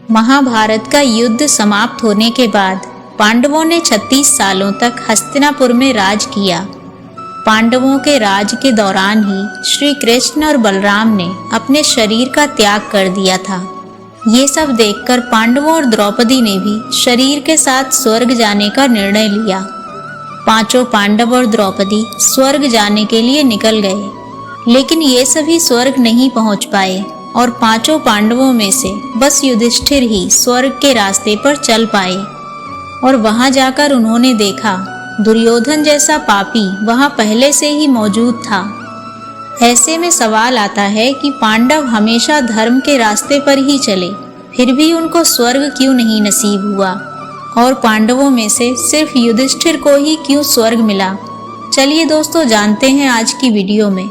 महाभारत का युद्ध समाप्त होने के बाद पांडवों ने 36 सालों तक हस्तिनापुर में राज किया। पांडवों के राज के दौरान ही श्री कृष्ण और बलराम ने अपने शरीर का त्याग कर दिया था। ये सब देखकर पांडवों और द्रौपदी ने भी शरीर के साथ स्वर्ग जाने का निर्णय लिया। पांचों पांडव और द्रौपदी स्वर्ग जाने के लिए निकल गए, लेकिन ये सभी स्वर्ग नहीं पहुंच पाए और पांचों पांडवों में से बस युधिष्ठिर ही स्वर्ग के रास्ते पर चल पाए। और वहां जाकर उन्होंने देखा दुर्योधन जैसा पापी वहां पहले से ही मौजूद था। ऐसे में सवाल आता है कि पांडव हमेशा धर्म के रास्ते पर ही चले, फिर भी उनको स्वर्ग क्यों नहीं नसीब हुआ, और पांडवों में से सिर्फ युधिष्ठिर को ही क्यों स्वर्ग मिला। चलिए दोस्तों, जानते हैं आज की वीडियो में।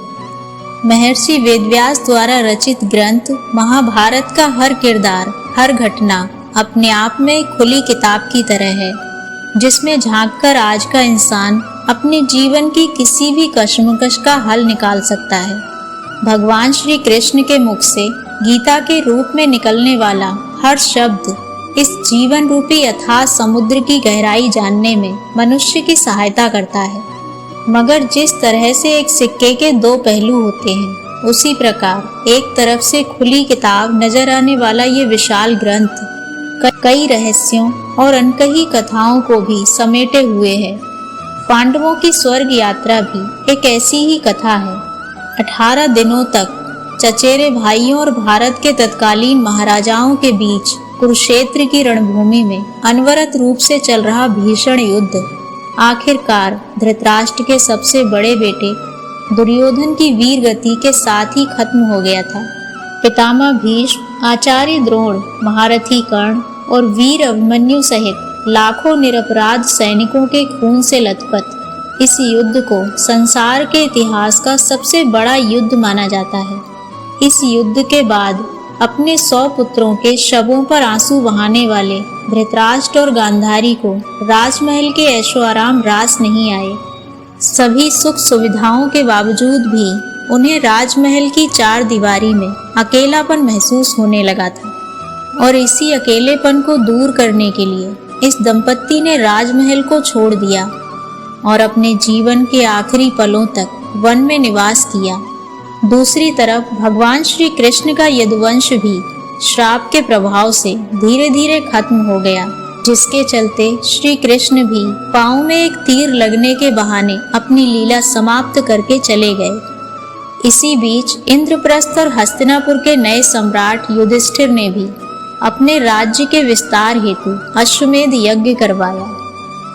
महर्षि वेदव्यास द्वारा रचित ग्रंथ महाभारत का हर किरदार, हर घटना अपने आप में एक खुली किताब की तरह है, जिसमें झांककर आज का इंसान अपने जीवन की किसी भी कश्मकश का हल निकाल सकता है। भगवान श्री कृष्ण के मुख से गीता के रूप में निकलने वाला हर शब्द इस जीवन रूपी अथाह समुद्र की गहराई जानने में मनुष्य की सहायता करता है। मगर जिस तरह से एक सिक्के के दो पहलू होते हैं, उसी प्रकार एक तरफ से खुली किताब नजर आने वाला ये विशाल ग्रंथ कई रहस्यों और अनकही कथाओं को भी समेटे हुए है। पांडवों की स्वर्ग यात्रा भी एक ऐसी ही कथा है। 18 दिनों तक चचेरे भाइयों और भारत के तत्कालीन महाराजाओं के बीच कुरुक्षेत्र की रणभूमि में अनवरत रूप से चल रहा भीषण युद्ध आखिरकार धृतराष्ट्र के सबसे बड़े बेटे दुर्योधन की वीर गति के साथ ही खत्म हो गया था। पितामह भीष्म, आचार्य द्रोण, महारथी कर्ण और वीर अभिमन्यु सहित लाखों निरपराध सैनिकों के खून से लथपथ इस युद्ध को संसार के इतिहास का सबसे बड़ा युद्ध माना जाता है। इस युद्ध के बाद अपने 100 पुत्रों के शवों पर आंसू बहाने वाले धृतराष्ट्र और गांधारी को राजमहल के ऐशो आराम रास नहीं आए। सभी सुख सुविधाओं के बावजूद भी उन्हें राजमहल की 4 दीवारी में अकेलापन महसूस होने लगा था, और इसी अकेलेपन को दूर करने के लिए इस दंपत्ति ने राजमहल को छोड़ दिया और अपने जीवन के आखिरी पलों तक वन में निवास किया। दूसरी तरफ भगवान श्री कृष्ण का यदुवंश भी श्राप के प्रभाव से धीरे धीरे खत्म हो गया, जिसके चलते श्री कृष्ण भी पांव में एक तीर लगने के बहाने अपनी लीला समाप्त करके चले गए। इसी बीच इंद्रप्रस्थ और हस्तिनापुर के नए सम्राट युधिष्ठिर ने भी अपने राज्य के विस्तार हेतु अश्वमेध यज्ञ करवाया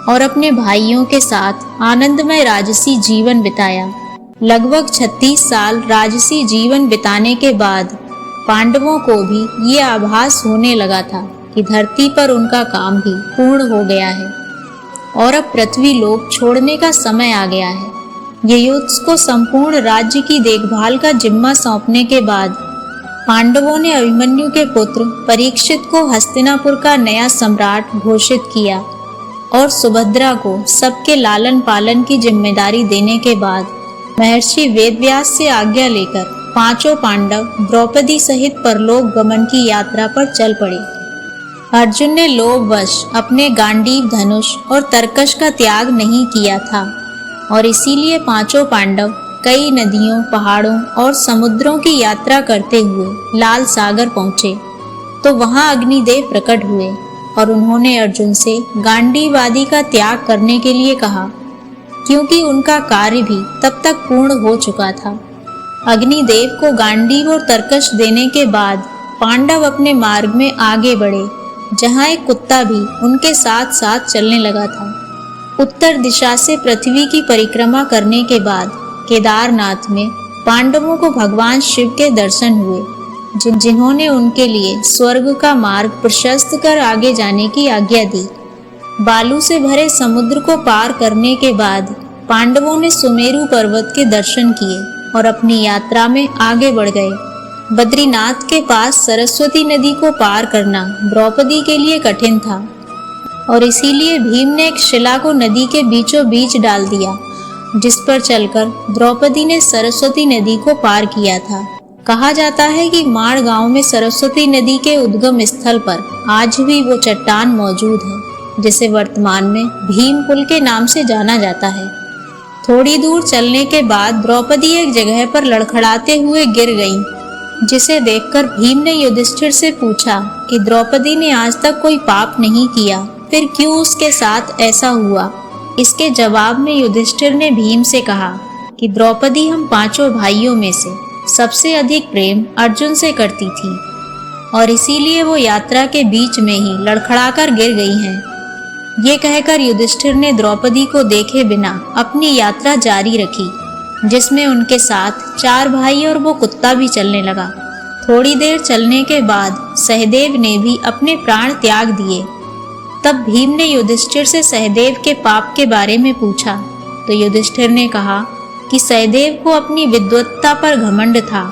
और अपने भाइयों के साथ आनंदमय राजसी जीवन बिताया। लगभग 36 साल राजसी जीवन बिताने के बाद पांडवों को भी ये आभास होने लगा था कि धरती पर उनका काम भी पूर्ण हो गया है और अब पृथ्वी लोक छोड़ने का समय आ गया है। ययुत्स को संपूर्ण राज्य की देखभाल का जिम्मा सौंपने के बाद पांडवों ने अभिमन्यु के पुत्र परीक्षित को हस्तिनापुर का नया सम्राट घोषित किया और सुभद्रा को सबके लालन पालन की जिम्मेदारी देने के बाद महर्षि वेदव्यास से आज्ञा लेकर पांचों पांडव द्रौपदी सहित परलोक गमन की यात्रा पर चल पड़े। अर्जुन ने लोभवश अपने गांडीव धनुष और तरकश का त्याग नहीं किया था और इसीलिए पांचों पांडव कई नदियों, पहाड़ों और समुद्रों की यात्रा करते हुए लाल सागर पहुँचे। तो वहाँ अग्निदेव प्रकट हुए और उन्होंने अर्जुन से गांडीव आदि का त्याग करने के लिए कहा, क्योंकि उनका कार्य भी तब तक पूर्ण हो चुका था। अग्निदेव को गांडीव और तरकश देने के बाद पांडव अपने मार्ग में आगे बढ़े, जहाँ एक कुत्ता भी उनके साथ साथ चलने लगा था। उत्तर दिशा से पृथ्वी की परिक्रमा करने के बाद केदारनाथ में पांडवों को भगवान शिव के दर्शन हुए, जिन्होंने उनके लिए स्वर्ग का मार्ग प्रशस्त कर आगे जाने की आज्ञा दी। बालू से भरे समुद्र को पार करने के बाद पांडवों ने सुमेरु पर्वत के दर्शन किए और अपनी यात्रा में आगे बढ़ गए। बद्रीनाथ के पास सरस्वती नदी को पार करना द्रौपदी के लिए कठिन था और इसीलिए भीम ने एक शिला को नदी के बीचों बीच डाल दिया, जिस पर चलकर द्रौपदी ने सरस्वती नदी को पार किया था। कहा जाता है कि माड़ गांव में सरस्वती नदी के उद्गम स्थल पर आज भी वो चट्टान मौजूद है जिसे वर्तमान में भीम पुल के नाम से जाना जाता है। थोड़ी दूर चलने के बाद द्रौपदी एक जगह पर लड़खड़ाते हुए गिर गईं, जिसे देखकर भीम ने युधिष्ठिर से पूछा कि द्रौपदी ने आज तक कोई पाप नहीं किया, फिर क्यों उसके साथ ऐसा हुआ। इसके जवाब में युधिष्ठिर ने भीम से कहा कि द्रौपदी हम पांचों भाइयों में से सबसे अधिक प्रेम अर्जुन से करती थी और इसीलिए वो यात्रा के बीच में ही लड़खड़ाकर गिर गई हैं। ये कहकर युधिष्ठिर ने द्रौपदी को देखे बिना अपनी यात्रा जारी रखी, जिसमें उनके साथ 4 भाई और वो कुत्ता भी चलने लगा। थोड़ी देर चलने के बाद सहदेव ने भी अपने प्राण त्याग दिए। तब भीम ने युधिष्ठिर से सहदेव के पाप के बारे में पूछा तो युधिष्ठिर ने कहा कि सहदेव को अपनी विद्वत्ता पर घमंड था,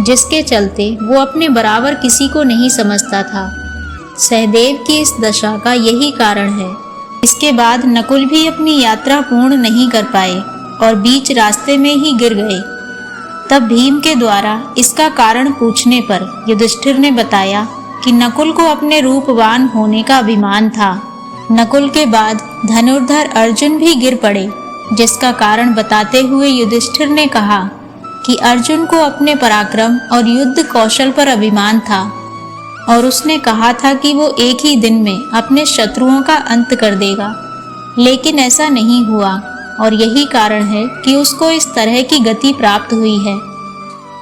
जिसके चलते वो अपने बराबर किसी को नहीं समझता था। सहदेव की इस दशा का यही कारण है। इसके बाद नकुल भी अपनी यात्रा पूर्ण नहीं कर पाए और बीच रास्ते में ही गिर गए। तब भीम के द्वारा इसका कारण पूछने पर युधिष्ठिर ने बताया कि नकुल को अपने रूपवान होने का अभिमान था। नकुल के बाद धनुर्धर अर्जुन भी गिर पड़े, जिसका कारण बताते हुए युधिष्ठिर ने कहा कि अर्जुन को अपने पराक्रम और युद्ध कौशल पर अभिमान था और उसने कहा था कि वो एक ही दिन में अपने शत्रुओं का अंत कर देगा, लेकिन ऐसा नहीं हुआ और यही कारण है कि उसको इस तरह की गति प्राप्त हुई है।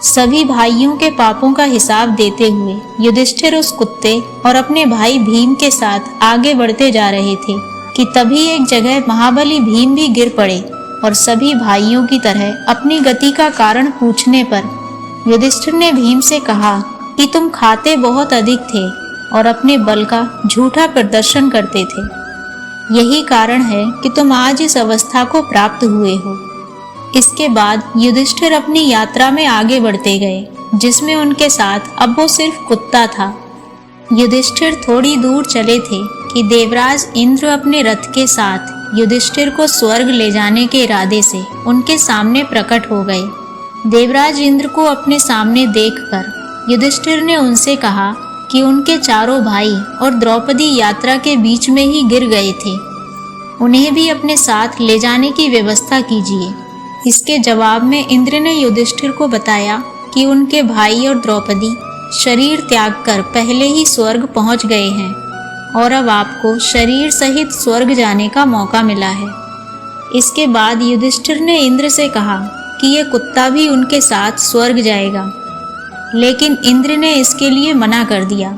सभी भाइयों के पापों का हिसाब देते हुए युधिष्ठिर उस कुत्ते और अपने भाई भीम के साथ आगे बढ़ते जा रहे थे कि तभी एक जगह महाबली भीम भी गिर पड़े और सभी भाइयों की तरह अपनी गति का कारण पूछने पर युधिष्ठिर ने भीम से कहा कि तुम खाते बहुत अधिक थे और अपने बल का झूठा प्रदर्शन करते थे। यही कारण है कि तुम आज इस अवस्था को प्राप्त हुए हो। इसके बाद युधिष्ठिर अपनी यात्रा में आगे बढ़ते गए, जिसमें उनके साथ अब वो सिर्फ कुत्ता था। युधिष्ठिर थोड़ी दूर चले थे कि देवराज इंद्र अपने रथ के साथ युधिष्ठिर को स्वर्ग ले जाने के इरादे से उनके सामने प्रकट हो गए। देवराज इंद्र को अपने सामने देखकर युधिष्ठिर ने उनसे कहा कि उनके चारों भाई और द्रौपदी यात्रा के बीच में ही गिर गए थे, उन्हें भी अपने साथ ले जाने की व्यवस्था कीजिए। इसके जवाब में इंद्र ने युधिष्ठिर को बताया कि उनके भाई और द्रौपदी शरीर त्याग कर पहले ही स्वर्ग पहुंच गए हैं और अब आपको शरीर सहित स्वर्ग जाने का मौका मिला है। इसके बाद युधिष्ठिर ने इंद्र से कहा कि यह कुत्ता भी उनके साथ स्वर्ग जाएगा, लेकिन इंद्र ने इसके लिए मना कर दिया।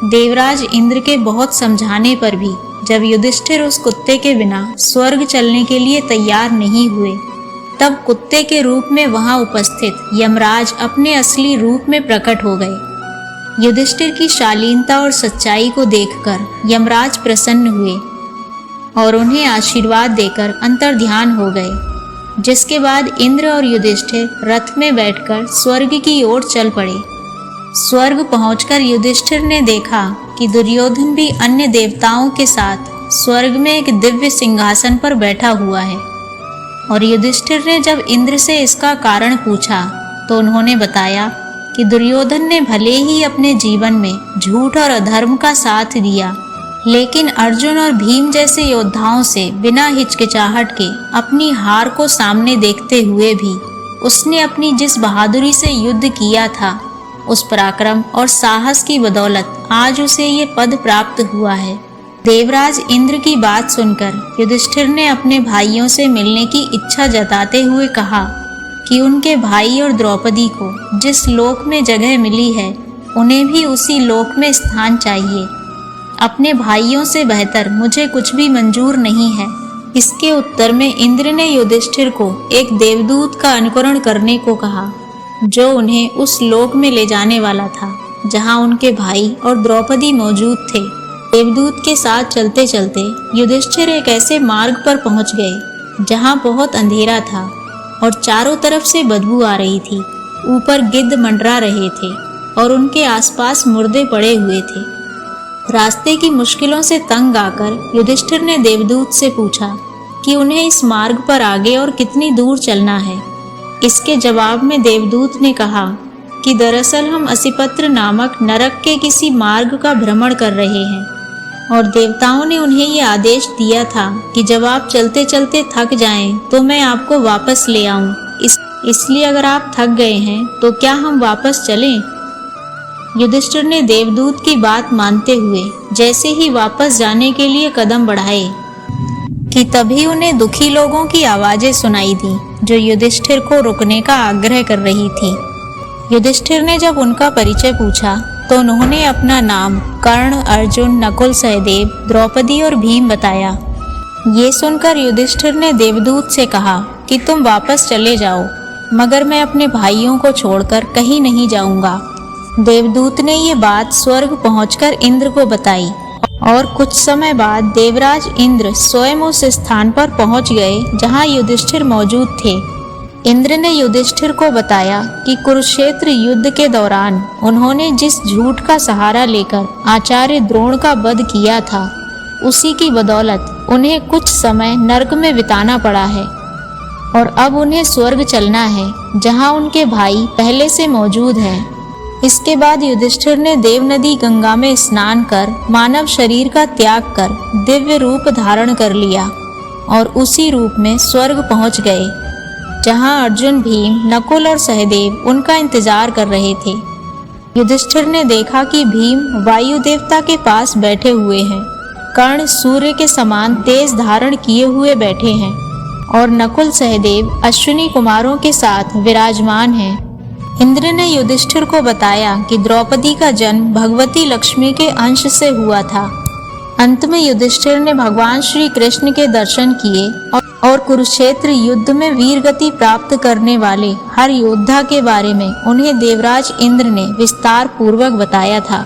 देवराज इंद्र के बहुत समझाने पर भी जब युधिष्ठिर उस कुत्ते के बिना स्वर्ग चलने के लिए तैयार नहीं हुए, तब कुत्ते के रूप में वहां उपस्थित यमराज अपने असली रूप में प्रकट हो गए। युधिष्ठिर की शालीनता और सच्चाई को देखकर यमराज प्रसन्न हुए और उन्हें आशीर्वाद देकर अंतर्ध्यान हो गए, जिसके बाद इंद्र और युधिष्ठिर रथ में बैठकर स्वर्ग की ओर चल पड़े। स्वर्ग पहुंचकर युधिष्ठिर ने देखा कि दुर्योधन भी अन्य देवताओं के साथ स्वर्ग में एक दिव्य सिंहासन पर बैठा हुआ है और युधिष्ठिर ने जब इंद्र से इसका कारण पूछा तो उन्होंने बताया कि दुर्योधन ने भले ही अपने जीवन में झूठ और अधर्म का साथ दिया, लेकिन अर्जुन और भीम जैसे योद्धाओं से बिना हिचकिचाहट के अपनी हार को सामने देखते हुए भी उसने अपनी जिस बहादुरी से युद्ध किया था, उस पराक्रम और साहस की बदौलत आज उसे ये पद प्राप्त हुआ है। देवराज इंद्र की बात सुनकर युधिष्ठिर ने अपने भाइयों से मिलने की इच्छा जताते हुए कहा कि उनके भाई और द्रौपदी को जिस लोक में जगह मिली है, उन्हें भी उसी लोक में स्थान चाहिए। अपने भाइयों से बेहतर मुझे कुछ भी मंजूर नहीं है। इसके उत्तर में इंद्र ने युधिष्ठिर को एक देवदूत का अनुकरण करने को कहा, जो उन्हें उस लोक में ले जाने वाला था जहां उनके भाई और द्रौपदी मौजूद थे। देवदूत के साथ चलते चलते युधिष्ठिर एक ऐसे मार्ग पर पहुंच गए जहां बहुत अंधेरा था और चारों तरफ से बदबू आ रही थी। ऊपर गिद्ध मंडरा रहे थे और उनके आसपास मुर्दे पड़े हुए थे। रास्ते की मुश्किलों से तंग आकर युधिष्ठिर ने देवदूत से पूछा कि उन्हें इस मार्ग पर आगे और कितनी दूर चलना है। इसके जवाब में देवदूत ने कहा कि दरअसल हम असिपत्र नामक नरक के किसी मार्ग का भ्रमण कर रहे हैं और देवताओं ने उन्हें ये आदेश दिया था कि जब आप चलते चलते थक जाएं तो मैं आपको वापस ले आऊं। इसलिए अगर आप थक गए हैं तो क्या हम वापस चलें? युधिष्ठिर ने देवदूत की बात मानते हुए जैसे ही वापस जाने के लिए कदम बढ़ाए कि तभी उन्हें दुखी लोगों की आवाजें सुनाई दी जो युधिष्ठिर को रुकने का आग्रह कर रही थी। युधिष्ठिर ने जब उनका परिचय पूछा तो उन्होंने अपना नाम कर्ण, अर्जुन, नकुल, सहदेव, द्रौपदी और भीम बताया। ये सुनकर युधिष्ठिर ने देवदूत से कहा कि तुम वापस चले जाओ, मगर मैं अपने भाइयों को छोड़कर कहीं नहीं जाऊंगा। देवदूत ने ये बात स्वर्ग पहुंचकर इंद्र को बताई और कुछ समय बाद देवराज इंद्र स्वयं उस स्थान पर पहुंच गए जहां युधिष्ठिर मौजूद थे। इंद्र ने युधिष्ठिर को बताया कि कुरुक्षेत्र युद्ध के दौरान उन्होंने जिस झूठ का सहारा लेकर आचार्य द्रोण का वध किया था, उसी की बदौलत उन्हें कुछ समय नरक में बिताना पड़ा है और अब उन्हें स्वर्ग चलना है जहां उनके भाई पहले से मौजूद हैं। इसके बाद युधिष्ठिर ने देव नदी गंगा में स्नान कर मानव शरीर का त्याग कर दिव्य रूप धारण कर लिया और उसी रूप में स्वर्ग पहुंच गए जहां अर्जुन, भीम, नकुल और सहदेव उनका इंतजार कर रहे थे। युधिष्ठिर ने देखा कि भीम वायु देवता के पास बैठे हुए हैं, कर्ण सूर्य के समान तेज धारण किए हुए बैठे हैं और नकुल, सहदेव अश्विनी कुमारों के साथ विराजमान हैं। इंद्र ने युधिष्ठिर को बताया कि द्रौपदी का जन्म भगवती लक्ष्मी के अंश से हुआ था। अंत में युधिष्ठिर ने भगवान श्री कृष्ण के दर्शन किए और कुरुक्षेत्र युद्ध में वीर गति प्राप्त करने वाले हर योद्धा के बारे में उन्हें देवराज इंद्र ने विस्तार पूर्वक बताया था।